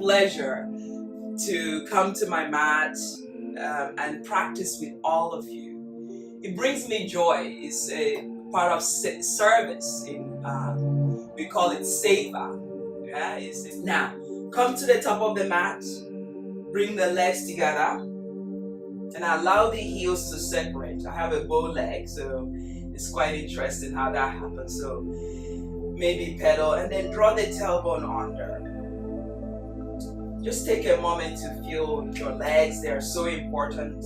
pleasure to come to my mat and practice with all of you. It brings me joy. It's a part of service. We call it Seva. Yeah? Now, come to the top of the mat, bring the legs together, and allow the heels to separate. I have a bow leg, so it's quite interesting how that happens. So maybe pedal and then draw the tailbone under. Just take a moment to feel your legs. They are so important.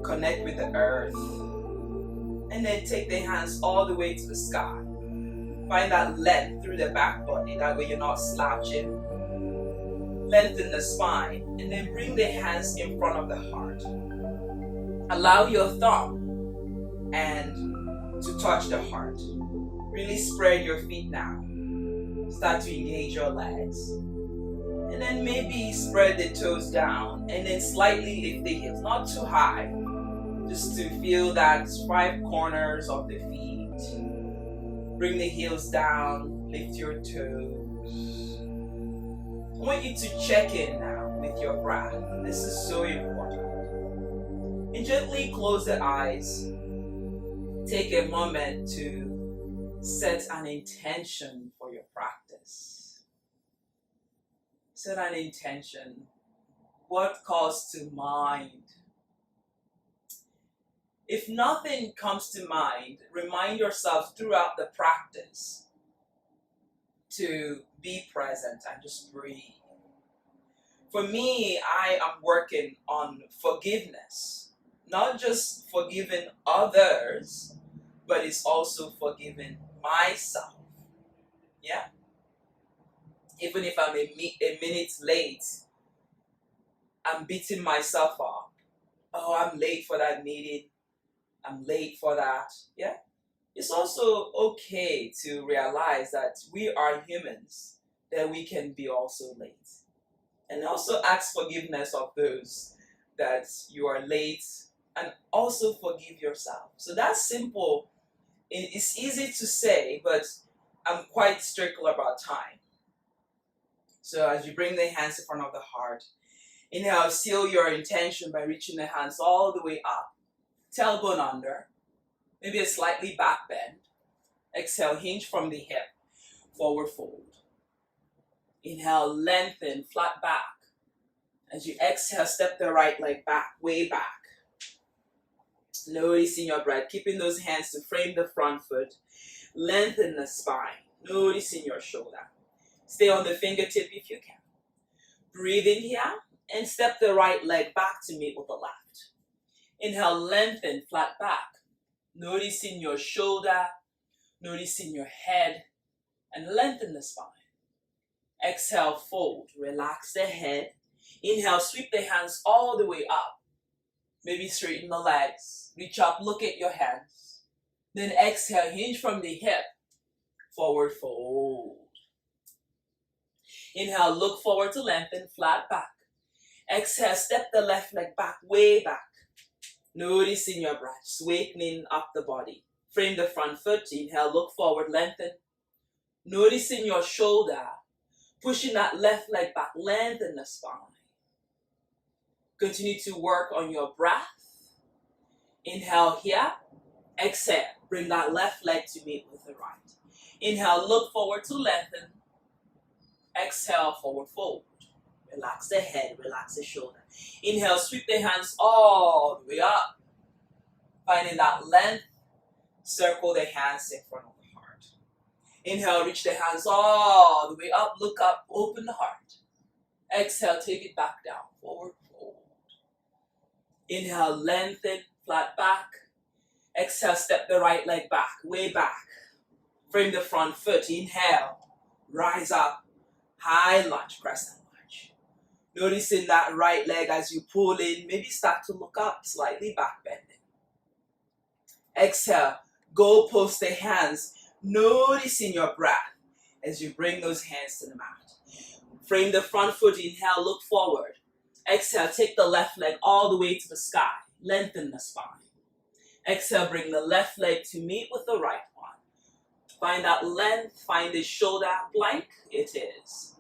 Connect with the earth. And then take the hands all the way to the sky. Find that length through the back body. That way you're not slouching. Lengthen the spine. And then bring the hands in front of the heart. Allow your thumb and to touch the heart. Really spread your feet now. Start to engage your legs. And then maybe spread the toes down. And then slightly lift the heels. Not too high. Just to feel that 5 corners of the feet. Bring the heels down. Lift your toes. I want you to check in now with your breath. This is so important. And gently close the eyes. Take a moment to set an intention for your practice. Set an intention. What calls to mind? If nothing comes to mind, remind yourself throughout the practice to be present and just breathe. For me, I am working on forgiveness. Not just forgiving others, but it's also forgiving myself. Yeah? Even if I'm a minute late, I'm beating myself up. Oh, I'm late for that meeting. I'm late for that. Yeah? It's also okay to realize that we are humans, that we can be also late. And also ask forgiveness of those that you are late, and also forgive yourself. So that's simple. It's easy to say, but I'm quite strict about time. So as you bring the hands in front of the heart, inhale, seal your intention by reaching the hands all the way up. Tailbone under, maybe a slightly back bend. Exhale, hinge from the hip, forward fold. Inhale, lengthen, flat back. As you exhale, step the right leg back, way back. Noticing your breath, keeping those hands to frame the front foot. Lengthen the spine, noticing your shoulder. Stay on the fingertip if you can. Breathe in here and step the right leg back to meet with the left. Inhale, lengthen, flat back. Noticing your shoulder, noticing your head, and lengthen the spine. Exhale, fold, relax the head. Inhale, sweep the hands all the way up. Maybe straighten the legs. Reach up, look at your hands. Then exhale, hinge from the hip. Forward fold. Inhale, look forward to lengthen, flat back. Exhale, step the left leg back, way back. Noticing your breath, straightening up the body. Frame the front foot. Inhale, look forward, lengthen. Noticing your shoulder. Pushing that left leg back, lengthen the spine. Continue to work on your breath. Inhale here. Exhale, bring that left leg to meet with the right. Inhale, look forward to lengthen. Exhale, forward fold. Relax the head, relax the shoulder. Inhale, sweep the hands all the way up. Finding that length, circle the hands in front of the heart. Inhale, reach the hands all the way up, look up, open the heart. Exhale, take it back down, forward fold. Inhale, lengthen, flat back. Exhale, step the right leg back, way back. Frame the front foot, inhale, rise up, high lunge, crescent. Noticing that right leg as you pull in, maybe start to look up, slightly back bending. Exhale, go post the hands, noticing your breath as you bring those hands to the mat. Frame the front foot, inhale, look forward. Exhale, take the left leg all the way to the sky, lengthen the spine. Exhale, bring the left leg to meet with the right one. Find that length, find the shoulder, blank it is.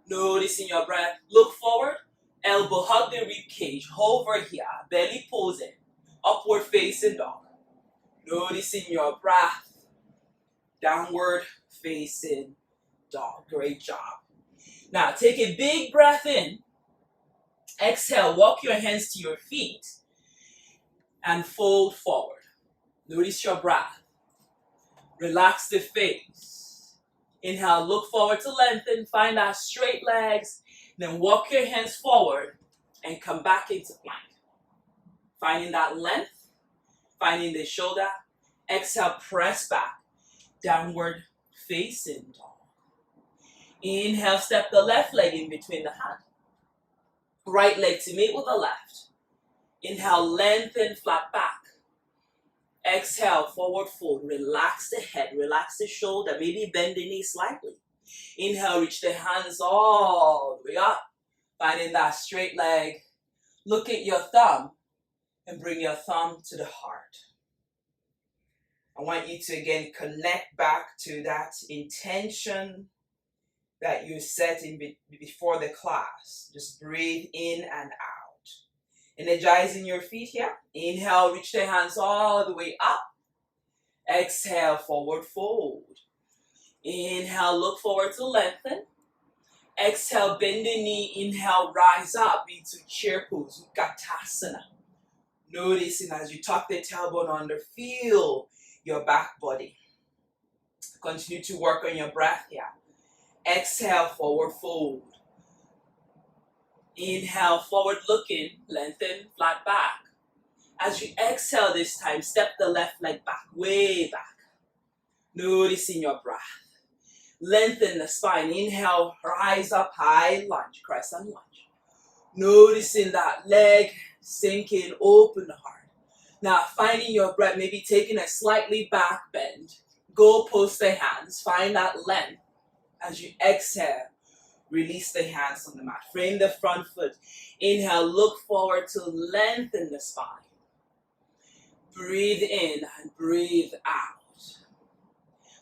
Noticing your breath. Look forward. Elbow hug the rib cage. Hover here. Belly posing. Upward facing dog. Noticing your breath. Downward facing dog. Great job. Now take a big breath in. Exhale. Walk your hands to your feet and fold forward. Notice your breath. Relax the face. Inhale, look forward to lengthen. Find our straight legs. Then walk your hands forward and come back into plank. Finding that length. Finding the shoulder. Exhale, press back. Downward facing dog. Inhale, step the left leg in between the hand. Right leg to meet with the left. Inhale, lengthen, flat back. Exhale, forward fold. Relax the head, relax the shoulder, maybe bend the knee slightly. Inhale, reach the hands all the way up. Finding that straight leg. Look at your thumb and bring your thumb to the heart. I want you to again connect back to that intention that you set in before the class. Just breathe in and out. Energizing your feet here. Inhale, reach the hands all the way up. Exhale, forward fold. Inhale, look forward to lengthen. Exhale, bend the knee. Inhale, rise up into chair pose, Utkatasana. Noticing as you tuck the tailbone under, feel your back body. Continue to work on your breath here. Exhale, forward fold. Inhale, forward looking, lengthen, flat back. As you exhale this time, step the left leg back, way back. Noticing your breath. Lengthen the spine. Inhale, rise up, high lunge, crescent lunge. Noticing that leg sinking, open the heart. Now finding your breath, maybe taking a slightly back bend. Go post the hands, find that length. As you exhale, release the hands on the mat. Frame the front foot. Inhale, look forward to lengthen the spine. Breathe in and breathe out.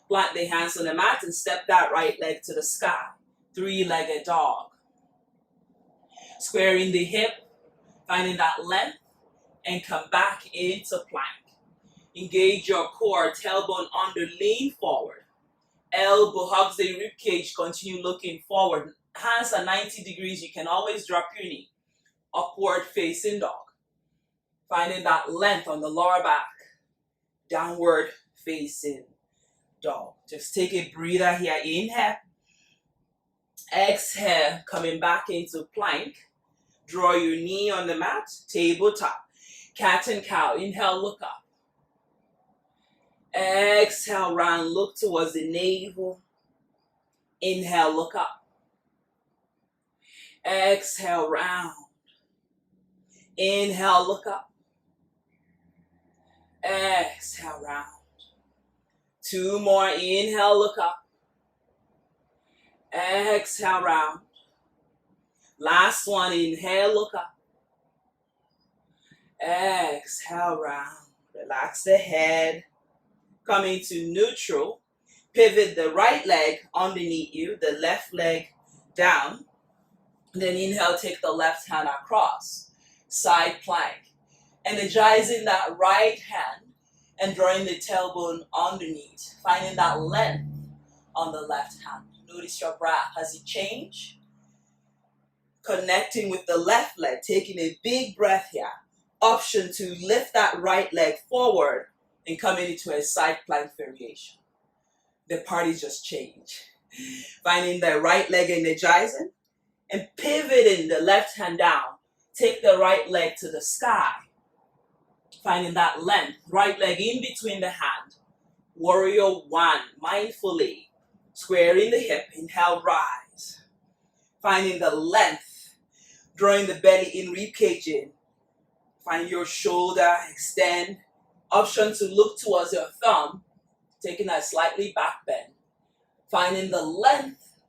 Plant the hands on the mat and step that right leg to the sky. Three-legged dog. Squaring the hip, finding that length, and come back into plank. Engage your core, tailbone under, lean forward. Elbow hugs the rib cage, continue looking forward. Hands are 90 degrees, you can always drop your knee. Upward facing dog. Finding that length on the lower back. Downward facing dog. Just take a breather here. Inhale. Exhale, coming back into plank. Draw your knee on the mat, tabletop. Cat and cow. Inhale, look up. Exhale, round, look towards the navel. Inhale, look up. Exhale, round. Inhale, look up. Exhale, round. Two more. Inhale, look up. Exhale, round. Last one. Inhale, look up. Exhale, round. Relax the head. Come into neutral. Pivot the right leg underneath you, the left leg down. Then inhale, take the left hand across. Side plank. Energizing that right hand and drawing the tailbone underneath. Finding that length on the left hand. Notice your breath as it changes. Connecting with the left leg, taking a big breath here. Option to lift that right leg forward and coming into a side plank variation. The party just changed. Finding the right leg energizing and pivoting the left hand down. Take the right leg to the sky. Finding that length. Right leg in between the hand. Warrior one. Mindfully. Squaring the hip. Inhale, rise. Finding the length. Drawing the belly in, rib cage in. Find your shoulder. Extend. Option to look towards your thumb. Taking a slightly back bend. Finding the length.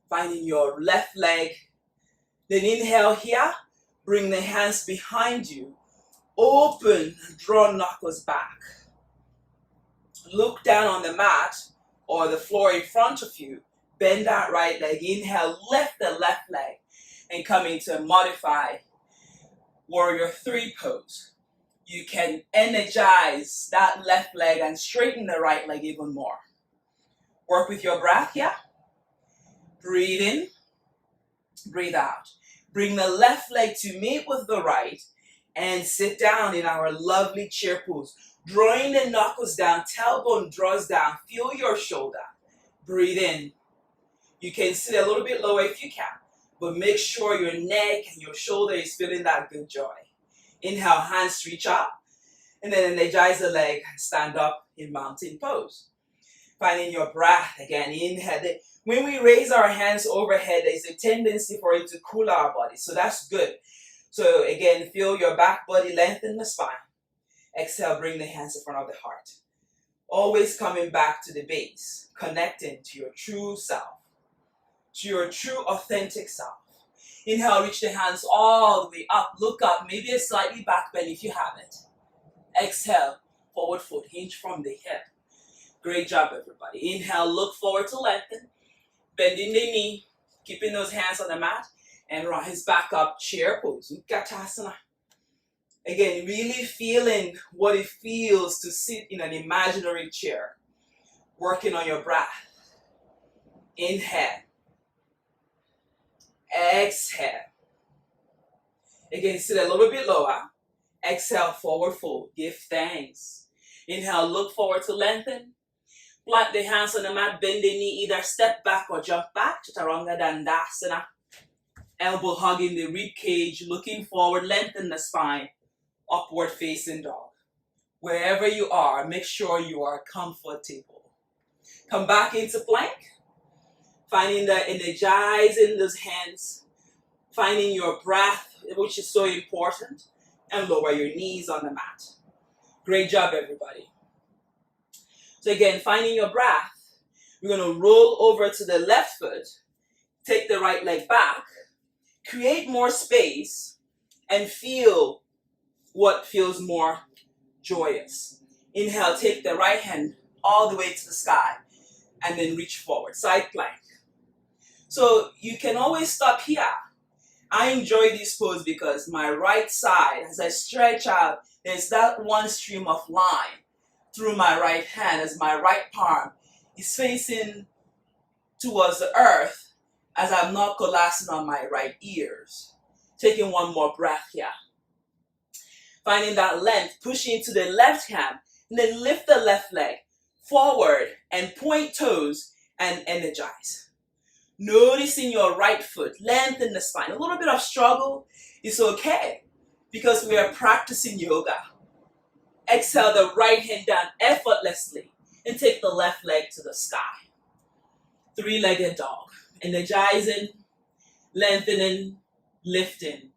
Finding your left leg. Then inhale here. Bring the hands behind you. Open. Draw knuckles back. Look down on the mat or the floor in front of you. Bend that right leg. Inhale, lift the left leg. And come into a modified warrior 3 pose. You can energize that left leg and straighten the right leg even more. Work with your breath, yeah? Breathe in, breathe out. Bring the left leg to meet with the right and sit down in our lovely chair pose. Drawing the knuckles down, tailbone draws down, feel your shoulder. Breathe in. You can sit a little bit lower if you can, but make sure your neck and your shoulder is feeling that good joy. Inhale, hands reach up, and then energize the leg, stand up in mountain pose. Finding your breath again, inhale. When we raise our hands overhead, there's a tendency for it to cool our body, so that's good. So again, feel your back body lengthen the spine. Exhale, bring the hands in front of the heart. Always coming back to the base, connecting to your true self, to your true authentic self. Inhale, reach the hands all the way up, look up, maybe a slightly back bend if you have it. Exhale, forward fold, hinge from the hip. Great job, everybody. Inhale, look forward to lengthen, bending the knee, keeping those hands on the mat, and rise back up, chair pose, Utkatasana. Again, really feeling what it feels to sit in an imaginary chair. Working on your breath. Inhale. Exhale. Again, sit a little bit lower. Exhale, forward fold. Give thanks. Inhale, look forward to lengthen. Plant the hands on the mat, bend the knee, either step back or jump back. Chaturanga Dandasana. Elbow hugging the rib cage, looking forward, lengthen the spine. Upward facing dog. Wherever you are, make sure you are comfortable. Come back into plank. Finding the energizing those hands. Finding your breath, which is so important. And lower your knees on the mat. Great job, everybody. So again, finding your breath. We're going to roll over to the left foot. Take the right leg back. Create more space. And feel what feels more joyous. Inhale, take the right hand all the way to the sky and then reach forward, side plank. So you can always stop here. I enjoy this pose because my right side, as I stretch out, there's that one stream of line through my right hand as my right palm is facing towards the earth as I'm not collapsing on my right ears. Taking one more breath here. Finding that length, pushing into the left hand, and then lift the left leg forward and point toes and energize. Noticing your right foot, lengthen the spine. A little bit of struggle is okay because we are practicing yoga. Exhale the right hand down effortlessly and take the left leg to the sky. 3-legged dog. Energizing, lengthening, lifting.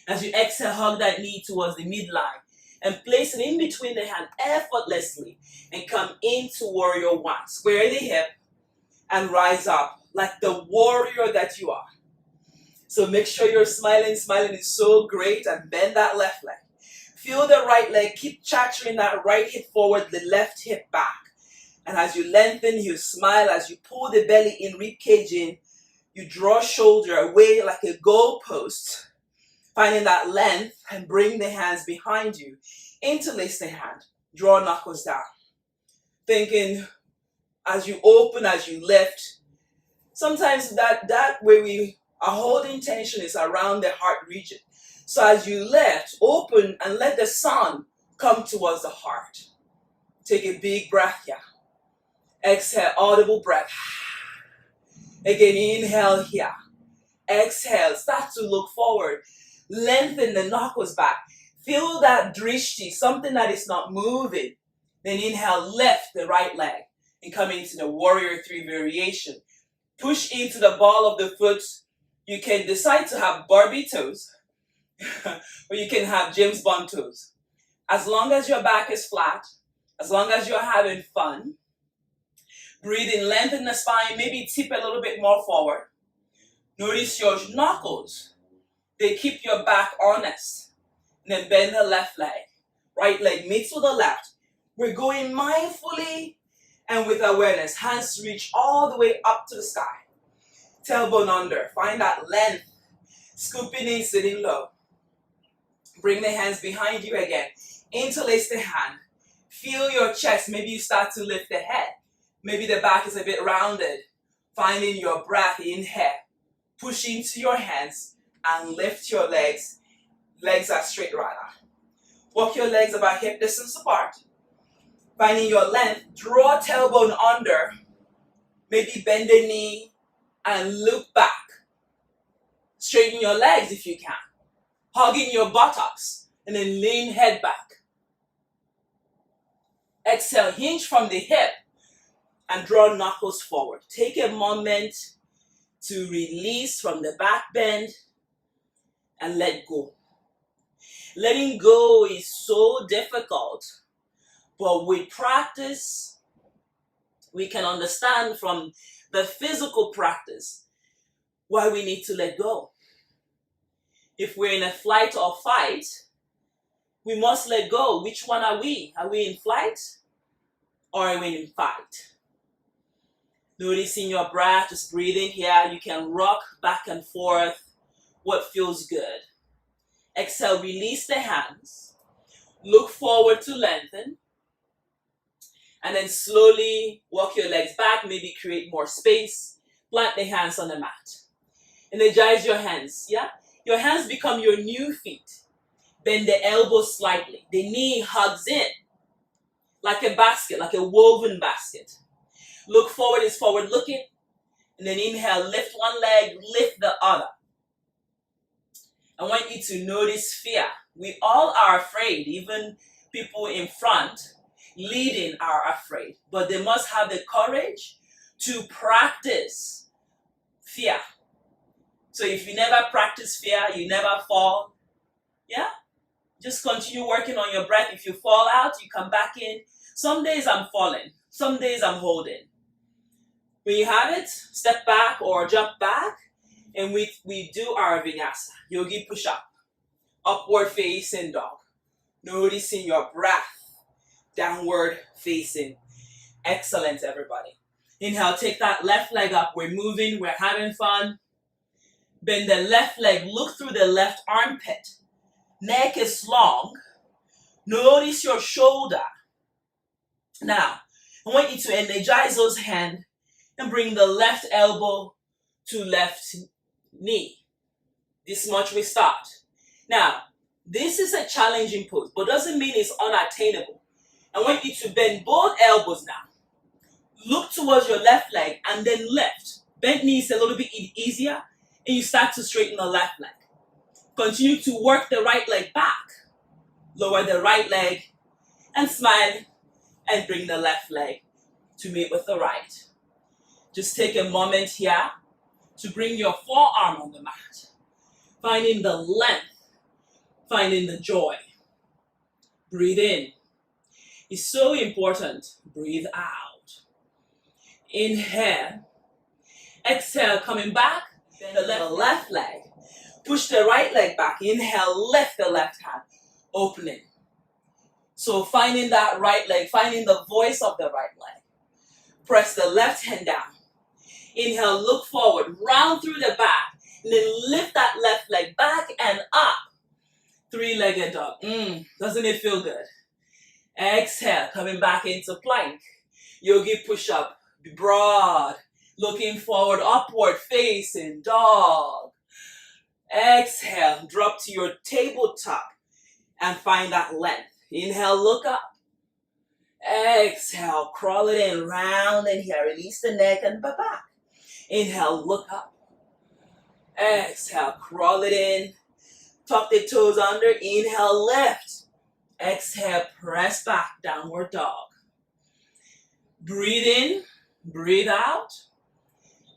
As you exhale, hug that knee towards the midline and place it in between the hand effortlessly and come into warrior 1. Square the hip and rise up like the warrior that you are. So make sure you're smiling. Smiling is so great, and bend that left leg. Feel the right leg. Keep chattering that right hip forward, the left hip back. And as you lengthen, you smile. As you pull the belly in, rib cage in, you draw shoulder away like a goalpost. Finding that length and bring the hands behind you. Interlace the hand. Draw knuckles down. Thinking as you open, as you lift. Sometimes that way we are holding tension is around the heart region. So as you lift, open and let the sun come towards the heart. Take a big breath here. Exhale, audible breath. Again, inhale here. Exhale, start to look forward. Lengthen the knuckles back. Feel that drishti, something that is not moving. Then inhale, lift the right leg and come into the warrior 3 variation. Push into the ball of the foot. You can decide to have Barbie toes or you can have James Bond toes. As long as your back is flat, as long as you're having fun, breathe in, lengthen the spine, maybe tip a little bit more forward. Notice your knuckles. They keep your back honest. And then bend the left leg. Right leg meets with the left. We're going mindfully and with awareness. Hands reach all the way up to the sky. Tailbone under. Find that length. Scooping in, sitting low. Bring the hands behind you again. Interlace the hand. Feel your chest. Maybe you start to lift the head. Maybe the back is a bit rounded. Finding your breath. Inhale. Push into your hands and lift your legs. Legs are straight rather. Walk your legs about hip distance apart. Finding your length. Draw tailbone under. Maybe bend the knee and look back. Straighten your legs if you can. Hugging your buttocks and then lean head back. Exhale, hinge from the hip and draw knuckles forward. Take a moment to release from the back bend and let go. Letting go is so difficult, but with practice, we can understand from the physical practice why we need to let go. If we're in a flight or fight, we must let go. Which one are we? Are we in flight or are we in fight? Noticing your breath, just breathing here. You can rock back and forth. What feels good? Exhale, release the hands. Look forward to lengthen. And then slowly walk your legs back. Maybe create more space. Plant the hands on the mat. Energize your hands, yeah? Your hands become your new feet. Bend the elbows slightly. The knee hugs in like a basket, like a woven basket. Look forward is forward looking. And then inhale, lift one leg, lift the other. I want you to notice fear. We all are afraid. Even people in front, leading, are afraid. But they must have the courage to practice fear. So if you never practice fear, you never fall. Yeah? Just continue working on your breath. If you fall out, you come back in. Some days I'm falling. Some days I'm holding. When you have it, step back or jump back. And we do our vinyasa. Yogi push-up. Upward facing dog. Noticing your breath. Downward facing. Excellent, everybody. Inhale, take that left leg up. We're moving. We're having fun. Bend the left leg, look through the left armpit. Neck is long. Notice your shoulder. Now, I want you to energize those hands and bring the left elbow to left knee. This much we start. Now, this is a challenging pose, but doesn't mean it's unattainable. I want you to bend both elbows now. Look towards your left leg and then lift. Bent knee is a little bit easier. And you start to straighten the left leg. Continue to work the right leg back. Lower the right leg and smile and bring the left leg to meet with the right. Just take a moment here to bring your forearm on the mat. Finding the length, finding the joy. Breathe in. It's so important. Breathe out. Inhale. Exhale, coming back. Bend the left leg. Push the right leg back. Inhale, lift the left hand. Opening. So finding that right leg, finding the voice of the right leg. Press the left hand down. Inhale, look forward, round through the back. And then lift that left leg back and up. Three-legged dog. Doesn't it feel good? Exhale, coming back into plank. Yogi push-up. Be broad. Looking forward, upward facing dog. Exhale, drop to your tabletop and find that length. Inhale, look up. Exhale, crawl it in, round and here. Release the neck and the back. Inhale, look up. Exhale, crawl it in. Tuck the toes under. Inhale, lift. Exhale, press back, downward dog. Breathe in, breathe out.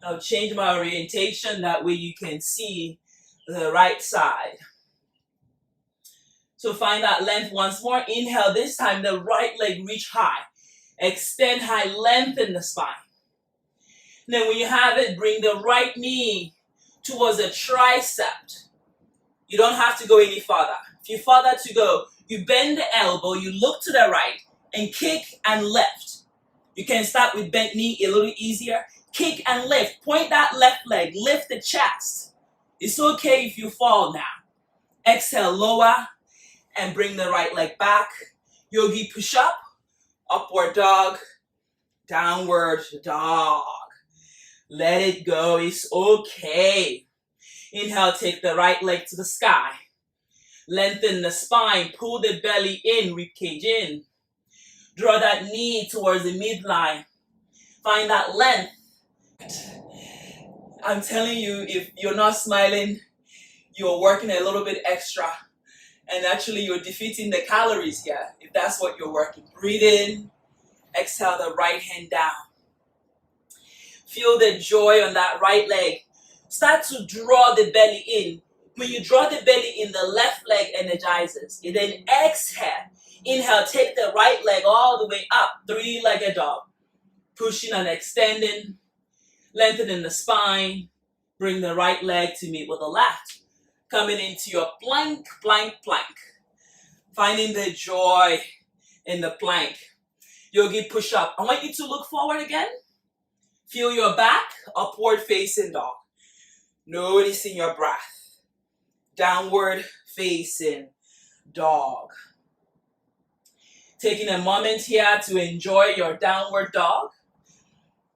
I'll change my orientation, that way you can see the right side. So find that length once more. Inhale, this time the right leg reach high. Extend high, lengthen the spine. And then when you have it, bring the right knee towards the tricep. You don't have to go any farther. If you farther to go, you bend the elbow, you look to the right, and kick and lift. You can start with bent knee, a little easier. Kick and lift. Point that left leg. Lift the chest. It's okay if you fall now. Exhale, lower, and bring the right leg back. Yogi push up, upward dog, downward dog. Let it go, it's okay. Inhale, take the right leg to the sky. Lengthen the spine, pull the belly in, ribcage in. Draw that knee towards the midline. Find that length. I'm telling you, if you're not smiling, you're working a little bit extra. And actually, you're defeating the calories here, if that's what you're working. Breathe in, exhale the right hand down. Feel the joy on that right leg. Start to draw the belly in. When you draw the belly in, the left leg energizes. And then exhale. Inhale, take the right leg all the way up. Three-legged dog. Pushing and extending. Lengthening the spine. Bring the right leg to meet with the left. Coming into your plank, plank, plank. Finding the joy in the plank. Yogi push up. I want you to look forward again. Feel your back, upward facing dog. Noticing your breath. Downward facing dog. Taking a moment here to enjoy your downward dog.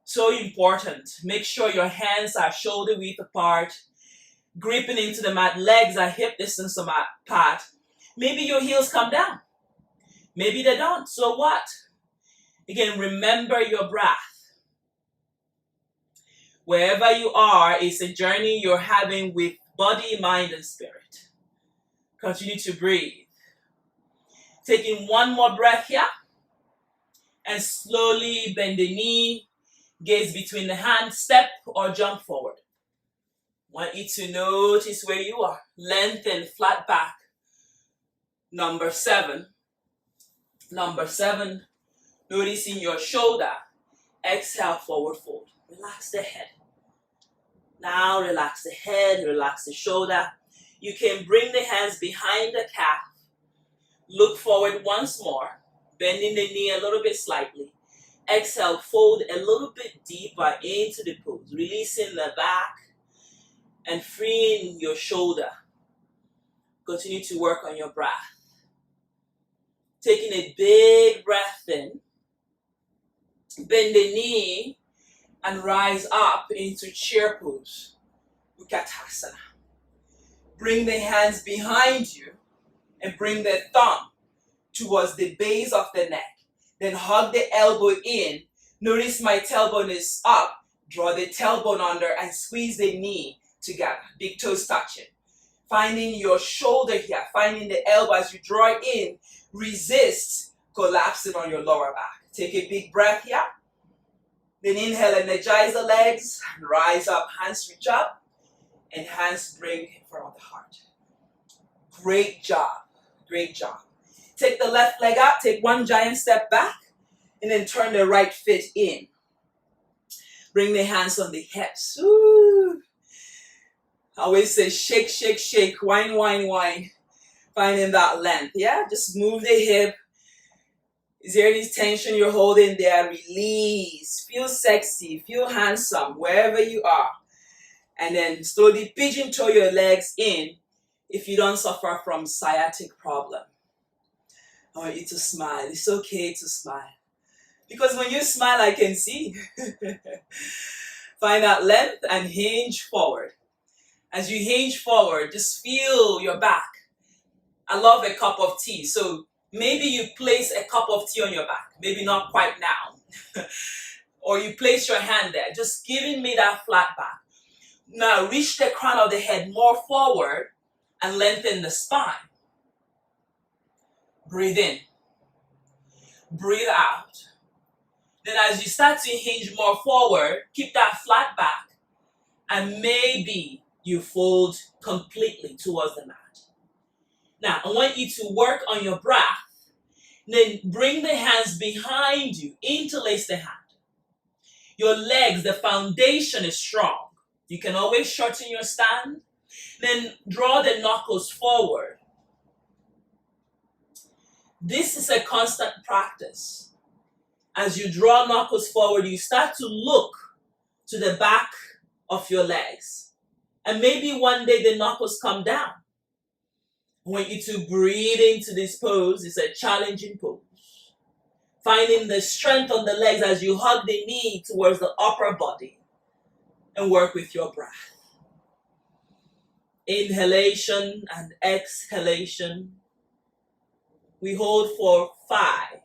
So important. Make sure your hands are shoulder width apart. Gripping into the mat. Legs are hip distance apart. Maybe your heels come down. Maybe they don't. So what? Again, remember your breath. Wherever you are, it's a journey you're having with body, mind, and spirit. Continue to breathe. Taking one more breath here. And slowly bend the knee. Gaze between the hands. Step or jump forward. Want you to notice where you are. Lengthen, flat back. Number 7. Number 7. Noticing your shoulder. Exhale, forward fold. Relax the head. Now relax the head, relax the shoulder. You can bring the hands behind the calf. Look forward once more. Bending the knee a little bit slightly. Exhale, fold a little bit deeper into the pose. Releasing the back and freeing your shoulder. Continue to work on your breath. Taking a big breath in. Bend the knee and rise up into chair pose. Utkatasana. Bring the hands behind you and bring the thumb towards the base of the neck. Then hug the elbow in. Notice my tailbone is up. Draw the tailbone under and squeeze the knee together. Big toes touching. Finding your shoulder here. Finding the elbow as you draw it in. Resist collapsing on your lower back. Take a big breath here. Then inhale, energize the legs. Rise up, hands reach up. And hands bring in front of the heart. Great job. Great job. Take the left leg up. Take one giant step back. And then turn the right foot in. Bring the hands on the hips. Ooh. I always say shake, shake, shake. Whine, whine, whine. Finding that length. Yeah, just move the hip. Is there any tension you're holding there? Release. Feel sexy. Feel handsome wherever you are. And then slowly pigeon toe your legs in if you don't suffer from sciatic problem. I want you to smile. It's okay to smile. Because when you smile, I can see. Find that length and hinge forward. As you hinge forward, just feel your back. I love a cup of tea. So maybe you place a cup of tea on your back. Maybe not quite now. Or you place your hand there. Just giving me that flat back. Now reach the crown of the head more forward and lengthen the spine. Breathe in. Breathe out. Then as you start to hinge more forward, keep that flat back. And maybe you fold completely towards the mat. Now, I want you to work on your breath. Then bring the hands behind you. Interlace the hand. Your legs, the foundation is strong. You can always shorten your stand. Then draw the knuckles forward. This is a constant practice. As you draw knuckles forward, you start to look to the back of your legs. And maybe one day the knuckles come down. I want you to breathe into this pose. It's a challenging pose. Finding the strength on the legs as you hug the knee towards the upper body and work with your breath. Inhalation and exhalation. We hold for 5,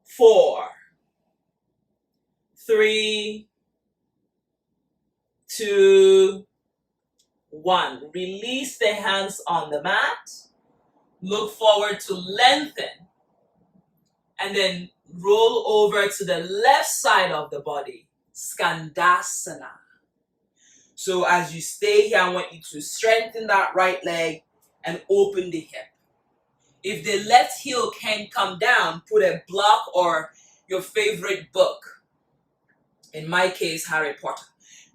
4, 3, 2, 1. Release the hands on the mat. Look forward to lengthen. And then roll over to the left side of the body. Skandasana. So as you stay here, I want you to strengthen that right leg and open the hip. If the left heel can't come down, put a block or your favorite book. In my case, Harry Potter.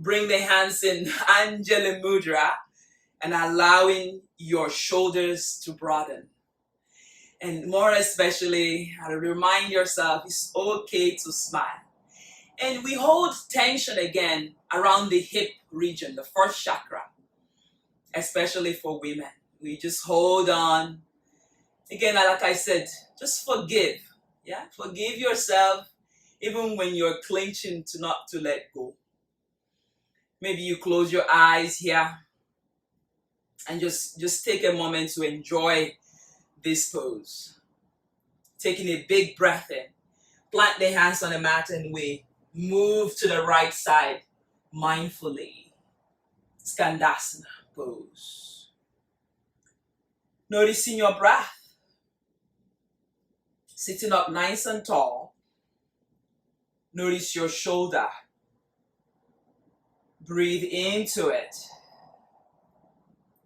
Bring the hands in Anjali Mudra and allowing your shoulders to broaden. And more especially, remind yourself it's okay to smile. And we hold tension again around the hip region, the first chakra, especially for women. We just hold on. Again, like I said, just forgive. Yeah, forgive yourself even when you're clenching not to let go. Maybe you close your eyes here and just take a moment to enjoy this pose. Taking a big breath in. Plant the hands on the mat and we move to the right side mindfully. Skandasana pose. Noticing your breath. Sitting up nice and tall. Notice your shoulder. Breathe into it.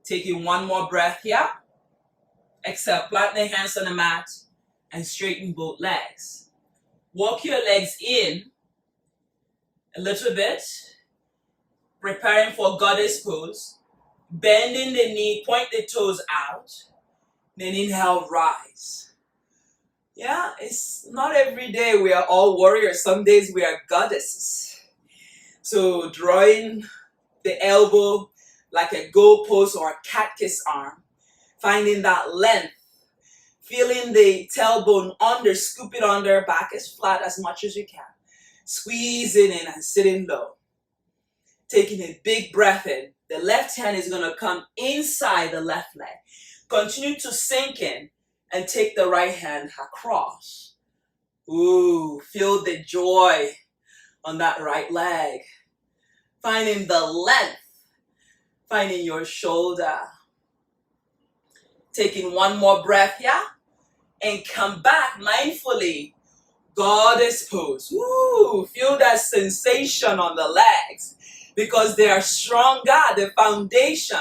Taking one more breath here. Exhale, plant the hands on the mat and straighten both legs. Walk your legs in a little bit. Preparing for goddess pose. Bending the knee, point the toes out. Then inhale, rise. Yeah, it's not every day we are all warriors. Some days we are goddesses. So drawing the elbow like a goalpost or a cat kiss arm. Finding that length. Feeling the tailbone under, scoop it under, back as flat as much as you can. Squeezing in and sitting low. Taking a big breath in. The left hand is going to come inside the left leg. Continue to sink in and take the right hand across. Ooh, feel the joy on that right leg. Finding the length. Finding your shoulder. Taking one more breath here. And come back mindfully. Goddess pose. Ooh, feel that sensation on the legs. Because they are stronger, the foundation.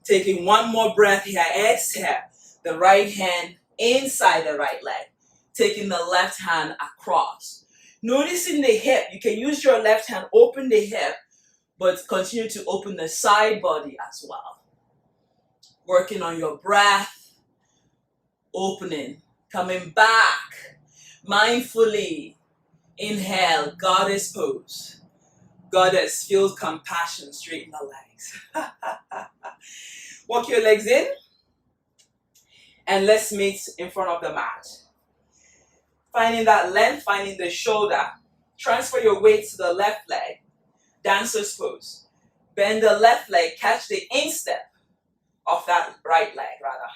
Taking one more breath here. Exhale. The right hand inside the right leg. Taking the left hand across. Noticing the hip. You can use your left hand, open the hip, but continue to open the side body as well. Working on your breath. Opening. Coming back. Mindfully. Inhale. Goddess pose. Goddess, feel compassion. Straighten the legs. Walk your legs in. And let's meet in front of the mat. Finding that length, finding the shoulder. Transfer your weight to the left leg. Dancer's pose. Bend the left leg, catch the instep of that right leg rather.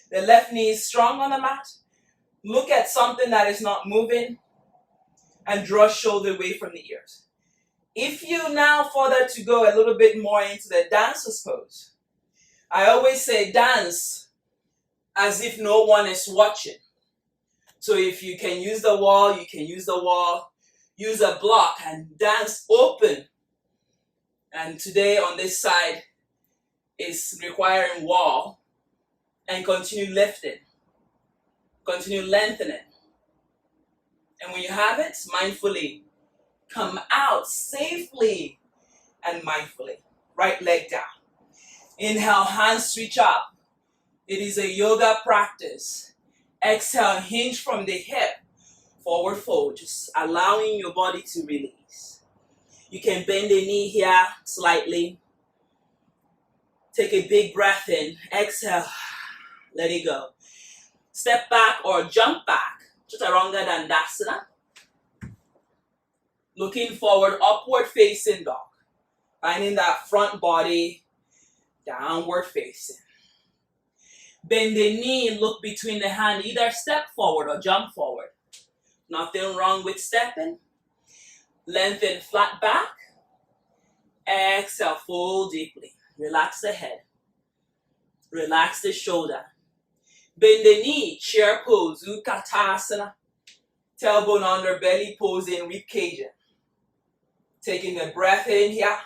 The left knee is strong on the mat. Look at something that is not moving and draw shoulder away from the ears. If you now further to go a little bit more into the dancer's pose, I always say dance as if no one is watching. So if you can use the wall, you can use the wall. Use a block and dance open. And today on this side is requiring wall. And continue lifting. Continue lengthening. And when you have it, mindfully come out safely and mindfully. Right leg down. Inhale, hands reach up. It is a yoga practice. Exhale, hinge from the hip. Forward fold, just allowing your body to release. You can bend the knee here slightly. Take a big breath in. Exhale. Let it go. Step back or jump back. Chaturanga Dandasana. Looking forward, upward facing dog. Finding that front body, downward facing. Bend the knee, look between the hand. Either step forward or jump forward. Nothing wrong with stepping. Lengthen flat back. Exhale, fold deeply. Relax the head. Relax the shoulder. Bend the knee, chair pose, Utkatasana. Tailbone under, belly pose in rib cage. Taking a breath in here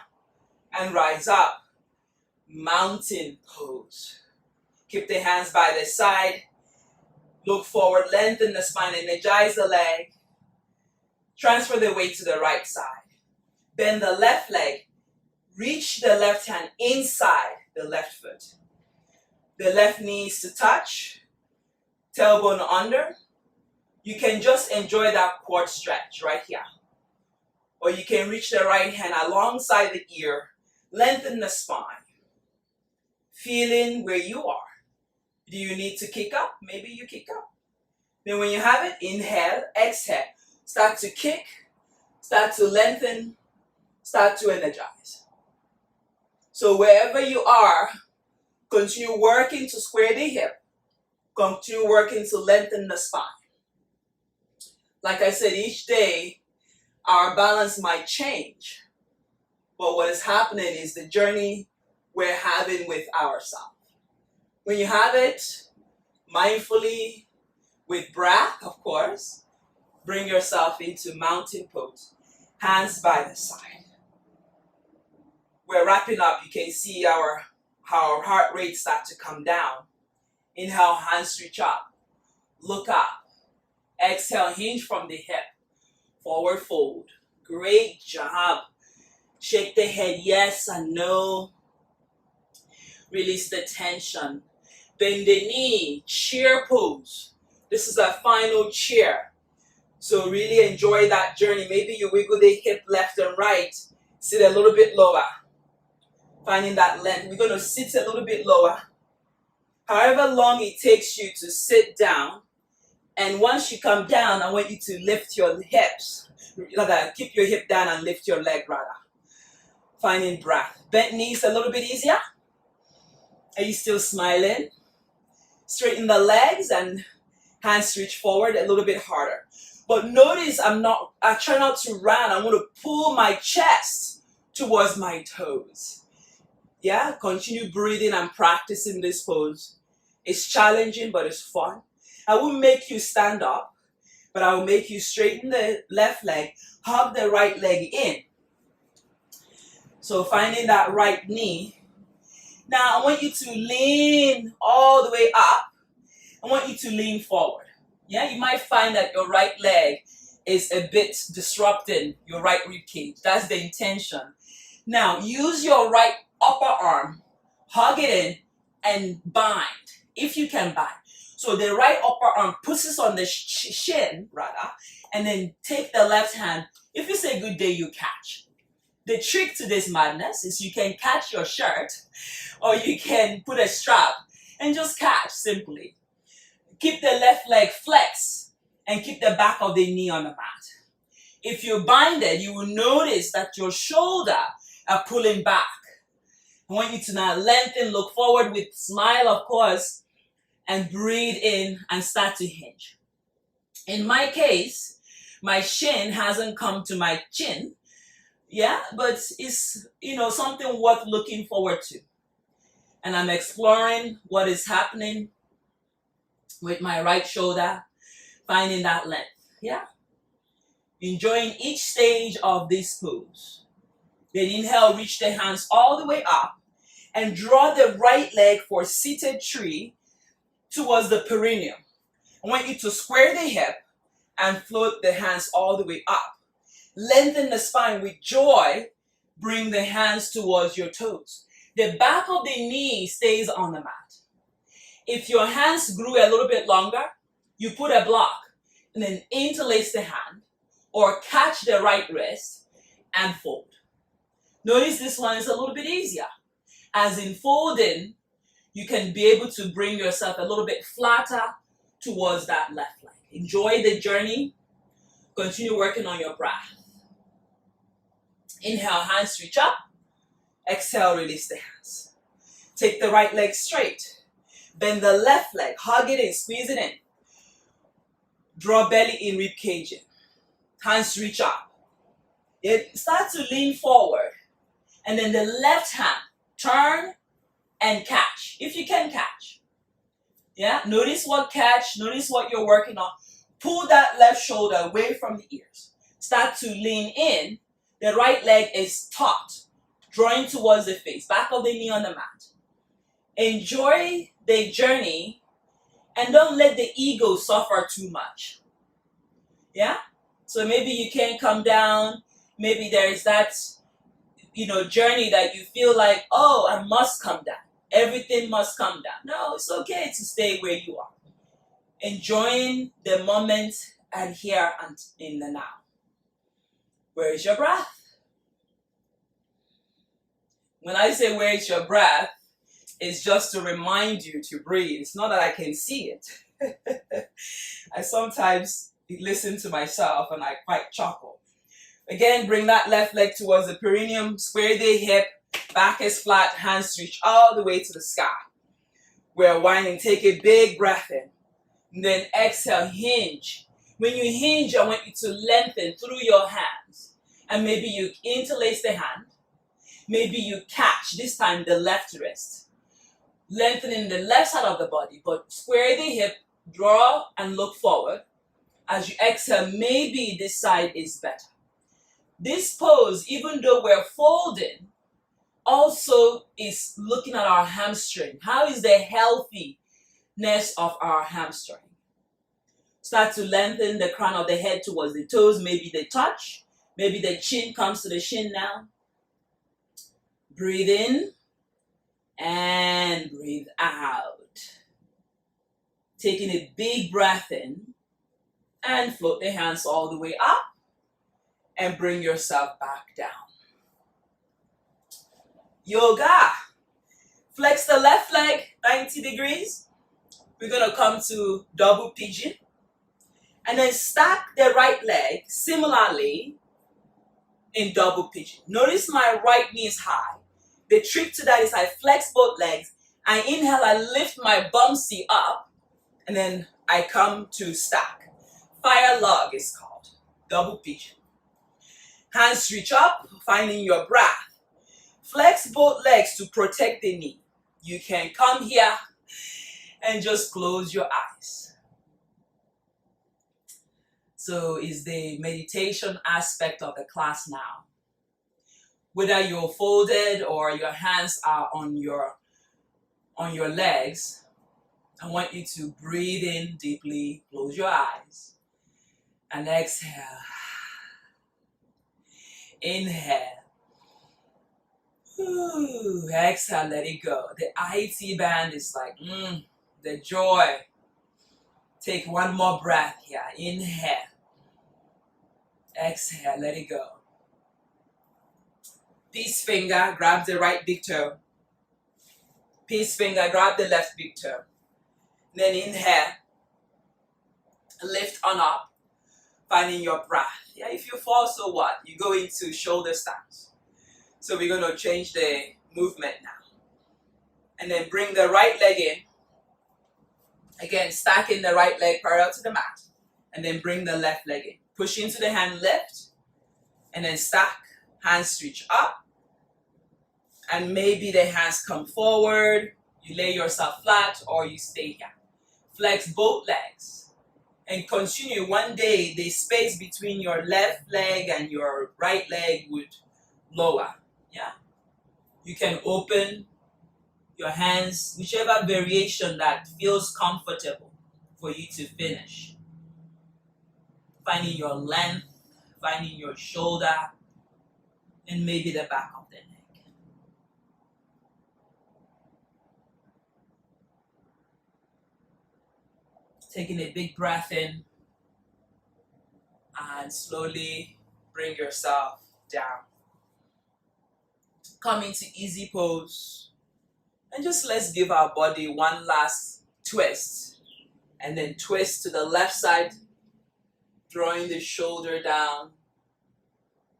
and rise up. Mountain pose. Keep the hands by the side. Look forward, lengthen the spine, energize the leg. Transfer the weight to the right side. Bend the left leg. Reach the left hand inside the left foot. The left knee is to touch. Tailbone under. You can just enjoy that quad stretch right here. Or you can reach the right hand alongside the ear. Lengthen the spine. Feeling where you are. Do you need to kick up? Maybe you kick up. Then when you have it, inhale, exhale. Start to kick, start to lengthen, start to energize. So wherever you are, continue working to square the hip. Continue working to lengthen the spine. Like I said, each day, our balance might change. But what is happening is the journey we're having with ourselves. When you have it mindfully, with breath, of course, bring yourself into mountain pose. Hands by the side. We're wrapping up. You can see how our heart rate starts to come down. Inhale, hands reach up. Look up. Exhale, hinge from the hip. Forward fold. Great job. Shake the head yes and no. Release the tension. Bend the knee, chair pose. This is a final chair. So really enjoy that journey. Maybe you wiggle the hip left and right. Sit a little bit lower. Finding that length. We're going to sit a little bit lower. However long it takes you to sit down. And once you come down, I want you to lift your hips. Keep your hip down and lift your leg rather. Finding breath. Bent knees a little bit easier. Are you still smiling? Straighten the legs and hands reach forward a little bit harder. But notice I try not to run. I want to pull my chest towards my toes. Yeah, continue breathing and practicing this pose. It's challenging, but it's fun. I won't make you stand up, but I will make you straighten the left leg, hug the right leg in. So finding that right knee. Now I want you to lean all the way up. I want you to lean forward. Yeah, you might find that your right leg is a bit disrupting your right rib cage. That's the intention. Now use your right upper arm, hug it in, and bind, if you can bind. So the right upper arm pushes on the shin, rather, and then take the left hand. If it's a good day, you catch. The trick to this madness is you can catch your shirt, or you can put a strap and just catch simply. Keep the left leg flexed and keep the back of the knee on the mat. If you bind it, you will notice that your shoulder are pulling back. I want you to now lengthen, look forward with smile, of course, and breathe in and start to hinge. In my case, my shin hasn't come to my chin. Yeah, but it's, something worth looking forward to. And I'm exploring what is happening with my right shoulder, finding that length. Yeah. Enjoying each stage of this pose. Then inhale, reach the hands all the way up and draw the right leg for seated tree towards the perineum. I want you to square the hip and float the hands all the way up. Lengthen the spine with joy. Bring the hands towards your toes. The back of the knee stays on the mat. If your hands grew a little bit longer, you put a block. and then interlace the hand or catch the right wrist and fold. Notice this one is a little bit easier. As in folding, you can be able to bring yourself a little bit flatter towards that left leg. Enjoy the journey. Continue working on your breath. Inhale, hands reach up. Exhale, release the hands. Take the right leg straight. Bend the left leg. Hug it in, squeeze it in. Draw belly in, rib cage in. Hands reach up. Start to lean forward. And then the left hand, turn and catch. If you can catch. Yeah, notice what catch. Notice what you're working on. Pull that left shoulder away from the ears. Start to lean in. The right leg is taut, drawing towards the face. Back of the knee on the mat. Enjoy the journey and don't let the ego suffer too much. Yeah? So maybe you can't come down. Maybe there is that, journey that you feel like, oh, I must come down. Everything must come down. No, it's okay to stay where you are. Enjoying the moment and here and in the now. Where is your breath? When I say where is your breath, it's just to remind you to breathe. It's not that I can see it. I sometimes listen to myself and I quite chuckle. Again, bring that left leg towards the perineum, square the hip, back is flat, hands reach all the way to the sky. We're winding, take a big breath in. And then exhale, hinge. When you hinge, I want you to lengthen through your hands. And maybe you interlace the hand. Maybe you catch, this time the left wrist. Lengthening the left side of the body, but square the hip, draw and look forward. As you exhale, maybe this side is better. This pose, even though we're folding, also is looking at our hamstring. How is the healthiness of our hamstring? Start to lengthen the crown of the head towards the toes. Maybe they touch. Maybe the chin comes to the shin now. Breathe in and breathe out. Taking a big breath in and float the hands all the way up and bring yourself back down. Yoga. Flex the left leg 90 degrees. We're going to come to double pigeon. And then stack the right leg similarly in double pigeon. Notice my right knee is high. The trick to that is I flex both legs. I inhale, I lift my bumsy up. And then I come to stack. Fire log is called. Double pigeon. Hands reach up, finding your breath. Flex both legs to protect the knee. You can come here and just close your eyes. So is the meditation aspect of the class now. Whether you're folded or your hands are on your legs, I want you to breathe in deeply, close your eyes, and exhale. Inhale. Ooh, exhale, let it go. The IT band is like, the joy. Take one more breath here. Inhale. Exhale, let it go. Peace finger, grab the right big toe. Peace finger, grab the left big toe. Then inhale. Lift on up. Finding your breath. Yeah, if you fall, so what? You go into shoulder stance. So we're going to change the movement now. And then bring the right leg in. Again, stacking the right leg parallel to the mat. And then bring the left leg in. Push into the hand, lift. And then stack. Hands reach up. And maybe the hands come forward. You lay yourself flat or you stay here. Flex both legs. And continue. One day, the space between your left leg and your right leg would lower. Yeah. You can open your hands, whichever variation that feels comfortable for you to finish. Finding your length, finding your shoulder, and maybe the back of the neck. Taking a big breath in And slowly bring yourself down. Come into easy pose. And just let's give our body one last twist. And then twist to the left side, drawing the shoulder down.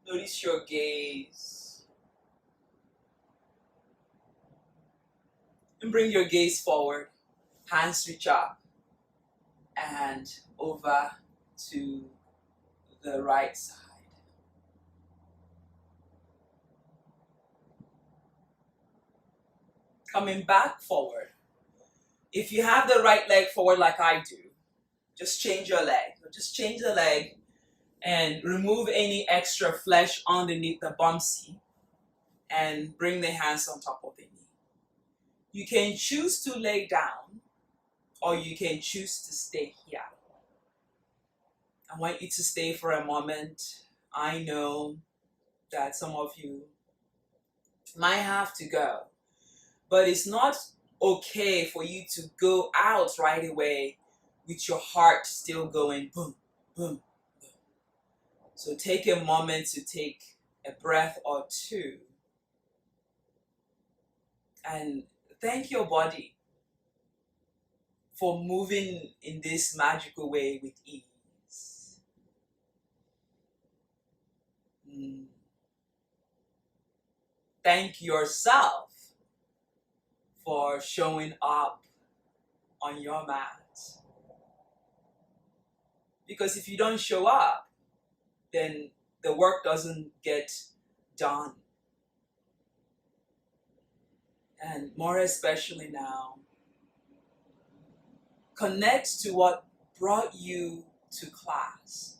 Notice your gaze. And bring your gaze forward. Hands reach up. And over to the right side. Coming back forward. If you have the right leg forward like I do, just change your leg. Just change the leg and remove any extra flesh underneath the bumpsy and bring the hands on top of the knee. You can choose to lay down or you can choose to stay here. I want you to stay for a moment. I know that some of you might have to go, but it's not okay for you to go out right away with your heart still going boom, boom, boom. So take a moment to take a breath or two and thank your body for moving in this magical way with ease. Thank yourself for showing up on your mat. Because if you don't show up, then the work doesn't get done. And more especially now, connect to what brought you to class.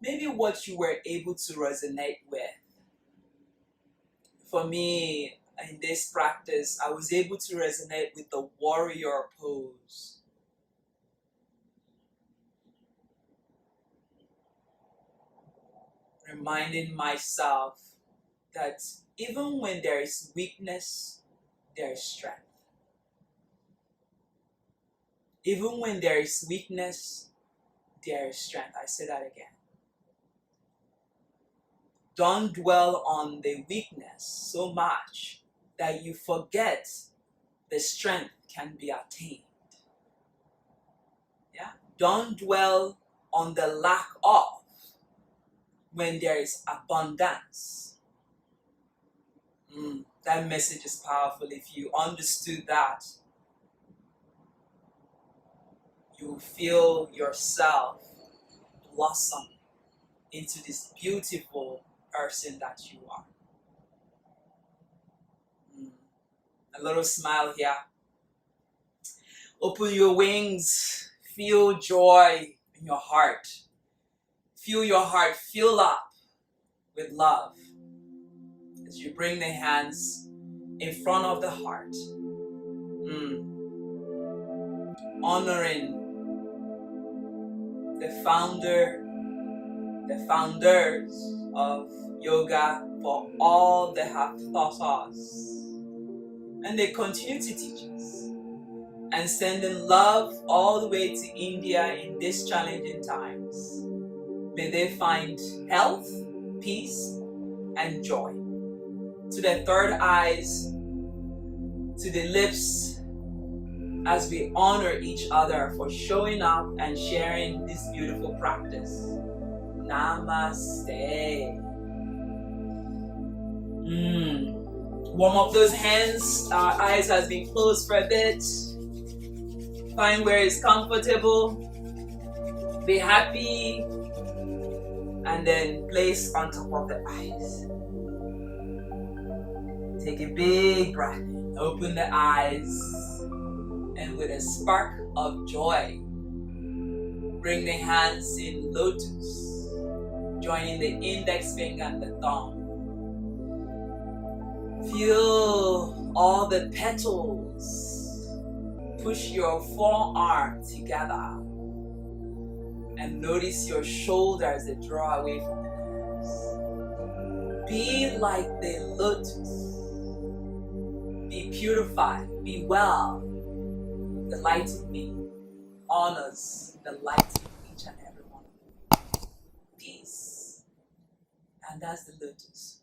Maybe what you were able to resonate with. For me, in this practice, I was able to resonate with the warrior pose. Reminding myself that even when there is weakness, there is strength. Even when there is weakness, there is strength. I say that again. Don't dwell on the weakness so much that you forget the strength can be attained. Yeah? Don't dwell on the lack of when there is abundance. That message is powerful. If you understood that, you will feel yourself blossom into this beautiful person that you are. A little smile here. Open your wings. Feel joy in your heart. Feel your heart fill up with love as you bring the hands in front of the heart. Honoring the founders of yoga for all they have taught us. And they continue to teach us. And sending love all the way to India in these challenging times. May they find health, peace, and joy. To the third eyes, to the lips, as we honor each other for showing up and sharing this beautiful practice. Namaste. Warm up those hands. Our eyes has been closed for a bit. Find where it's comfortable. Be happy. And then place on top of the eyes. Take a big breath in. Open the eyes. And with a spark of joy, bring the hands in lotus, joining the index finger and the thumb. Feel all the petals. Push your forearm together. And notice your shoulders that draw away from the nose. Be like the lotus. Be purified. Be well. The light in me honors the light in each and every one of you. peace. And that's the lotus.